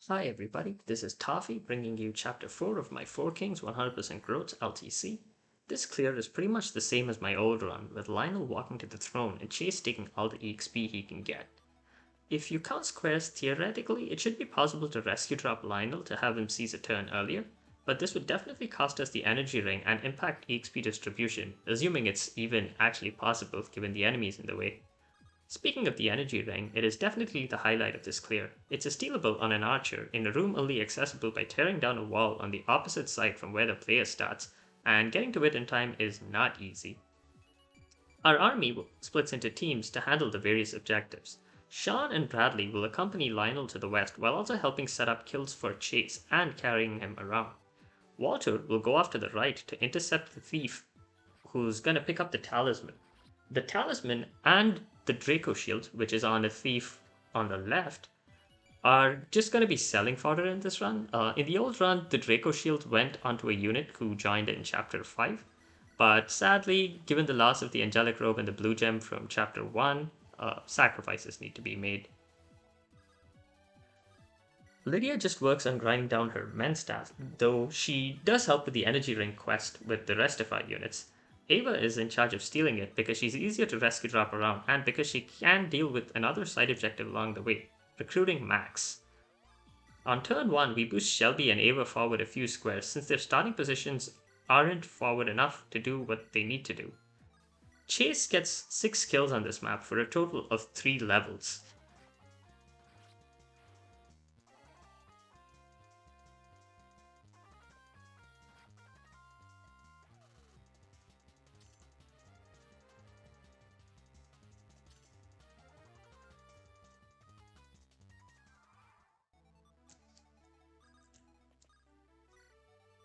Hi everybody, this is Toffee bringing you chapter 4 of my 4 Kings 100% Growth LTC. This clear is pretty much the same as my old run, with Lionel walking to the throne and Chase taking all the EXP he can get. If you count squares, theoretically it should be possible to rescue drop Lionel to have him seize a turn earlier, but this would definitely cost us the energy ring and impact EXP distribution, assuming it's even actually possible given the enemies in the way. Speaking of the energy ring, it is definitely the highlight of this clear. It's a stealable on an archer in a room only accessible by tearing down a wall on the opposite side from where the player starts, and getting to it in time is not easy. Our army splits into teams to handle the various objectives. Sean and Bradley will accompany Lionel to the west while also helping set up kills for Chase and carrying him around. Walter will go off to the right to intercept the thief who's gonna pick up the talisman. The talisman and the Draco shield, which is on a thief on the left, are just going to be selling fodder in this run. In the old run, the Draco shield went onto a unit who joined in chapter 5, but sadly, given the loss of the angelic robe and the blue gem from chapter 1, sacrifices need to be made. Lydia just works on grinding down her men stats, though she does help with the energy ring quest with the rest of our units. Ava is in charge of stealing it because she's easier to rescue drop around and because she can deal with another side objective along the way, recruiting Max. On turn 1, we boost Shelby and Ava forward a few squares since their starting positions aren't forward enough to do what they need to do. Chase gets 6 kills on this map for a total of 3 levels.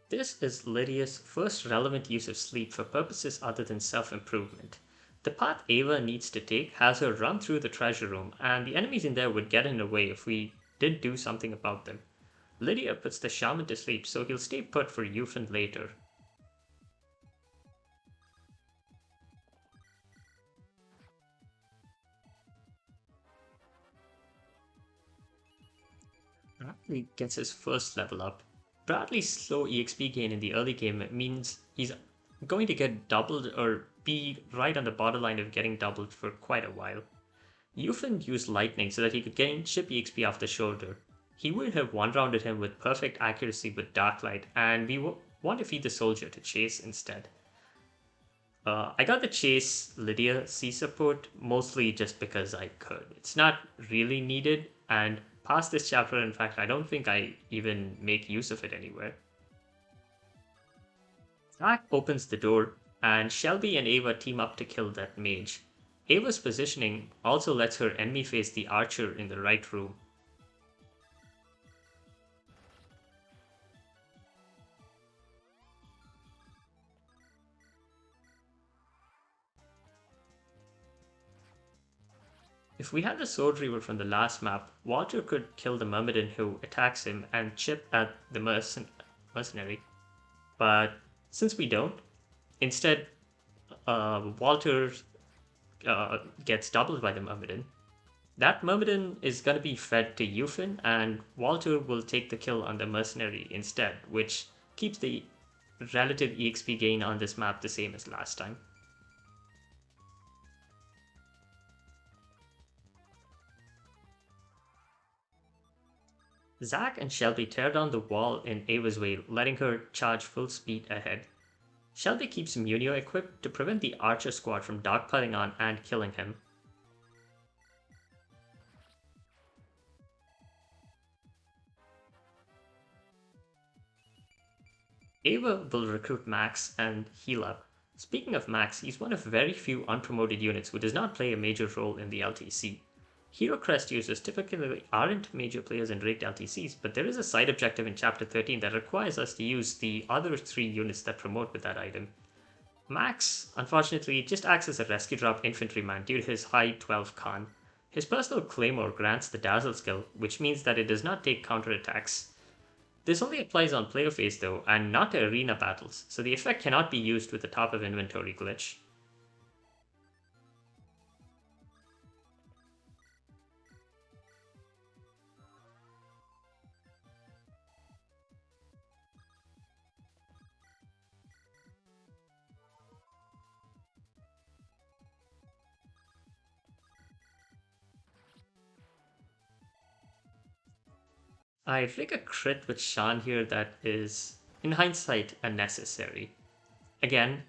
This is Lydia's first relevant use of sleep for purposes other than self-improvement. The path Ava needs to take has her run through the treasure room, and the enemies in there would get in the way if we did do something about them. Lydia puts the shaman to sleep, so he'll stay put for Eufen later. Bradley gets his first level up. Bradley's slow EXP gain in the early game means he's going to get doubled or be right on the borderline of getting doubled for quite a while. Eufen used lightning so that he could gain ship EXP off the shoulder. He would have one-rounded him with perfect accuracy with Darklight, and we want to feed the soldier to Chase instead. I got the Chase Lydia C support mostly just because I could. It's not really needed, and past this chapter, in fact, I don't think I even make use of it anywhere. Zach opens the door, and Shelby and Ava team up to kill that mage. Ava's positioning also lets her enemy face the archer in the right room. If we had the Sword Reaver from the last map, Walter could kill the Myrmidon who attacks him and chip at the mercenary. But since we don't, instead, Walter gets doubled by the Myrmidon. That Myrmidon is going to be fed to Eufen, and Walter will take the kill on the mercenary instead, which keeps the relative EXP gain on this map the same as last time. Zack and Shelby tear down the wall in Ava's way, letting her charge full speed ahead. Shelby keeps Munio equipped to prevent the archer squad from dogpiling on and killing him. Ava will recruit Max and heal up. Speaking of Max, he's one of very few unpromoted units who does not play a major role in the LTC. Hero Crest users typically aren't major players in ranked LTCs, but there is a side objective in Chapter 13 that requires us to use the other 3 units that promote with that item. Max, unfortunately, just acts as a rescue drop infantryman due to his high 12 con. His personal claymore grants the dazzle skill, which means that it does not take counterattacks. This only applies on player phase though, and not to arena battles, so the effect cannot be used with the top of inventory glitch. I rig a crit with Shan here that is, in hindsight, unnecessary. Again,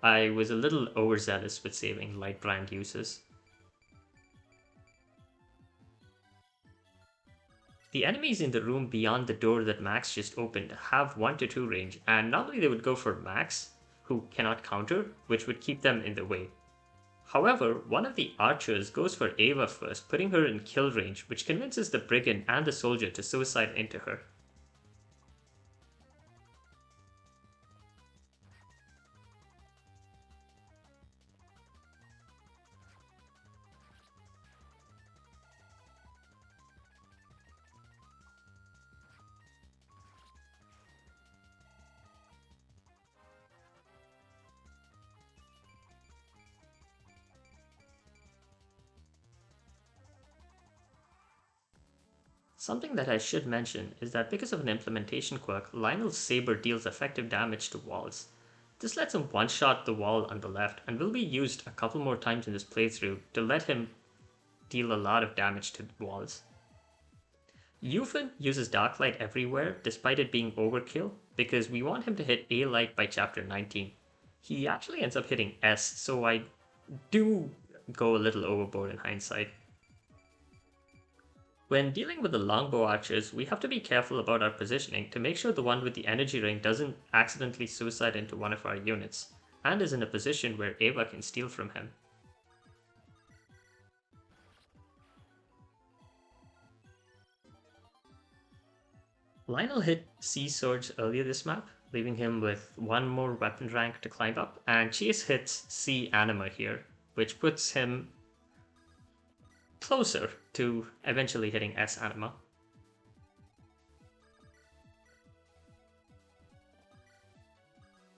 I was a little overzealous with saving light brand uses. The enemies in the room beyond the door that Max just opened have 1 to 2 range, and normally they would go for Max, who cannot counter, which would keep them in the way. However, one of the archers goes for Ava first, putting her in kill range, which convinces the brigand and the soldier to suicide into her. Something that I should mention is that because of an implementation quirk, Lionel's saber deals effective damage to walls. This lets him one-shot the wall on the left and will be used a couple more times in this playthrough to let him deal a lot of damage to the walls. Yufin uses Darklight everywhere despite it being overkill because we want him to hit A light by chapter 19. He actually ends up hitting S, so I do go a little overboard in hindsight. When dealing with the longbow archers, we have to be careful about our positioning to make sure the one with the energy ring doesn't accidentally suicide into one of our units, and is in a position where Ava can steal from him. Lionel hit C swords earlier this map, leaving him with one more weapon rank to climb up, and Chase hits C anima here, which puts him closer to eventually hitting S anima.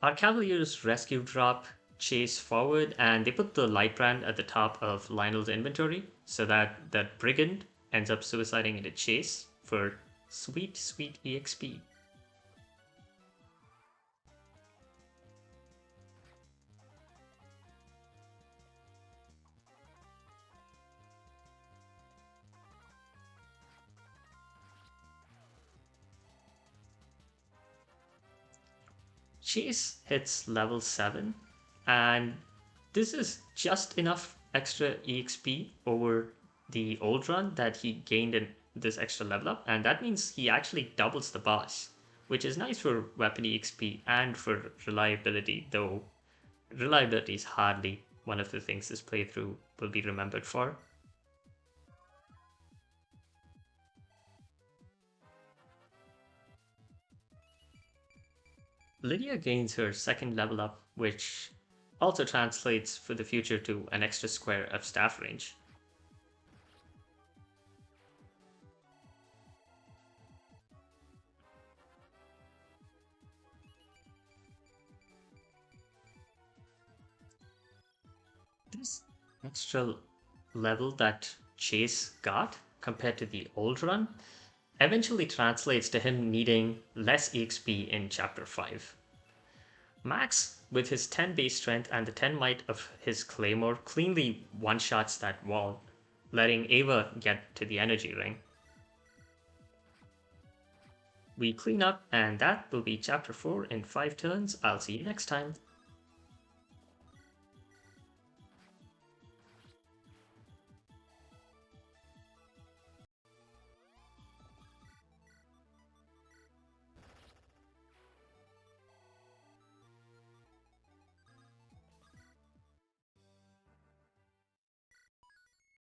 Our Cavaliers rescue drop Chase forward, and they put the light brand at the top of Lionel's inventory so that that brigand ends up suiciding into Chase for sweet, sweet EXP. Chase hits level 7, and this is just enough extra EXP over the old run that he gained in this extra level up, and that means he actually doubles the boss, which is nice for weapon EXP and for reliability, though reliability is hardly one of the things this playthrough will be remembered for. Lydia gains her second level up, which also translates for the future to an extra square of staff range. This extra level that Chase got compared to the old run eventually translates to him needing less EXP in chapter 5. Max, with his 10 base strength and the 10 might of his claymore, cleanly one-shots that wall, letting Ava get to the energy ring. We clean up, and that will be chapter 4 in 5 turns. I'll see you next time.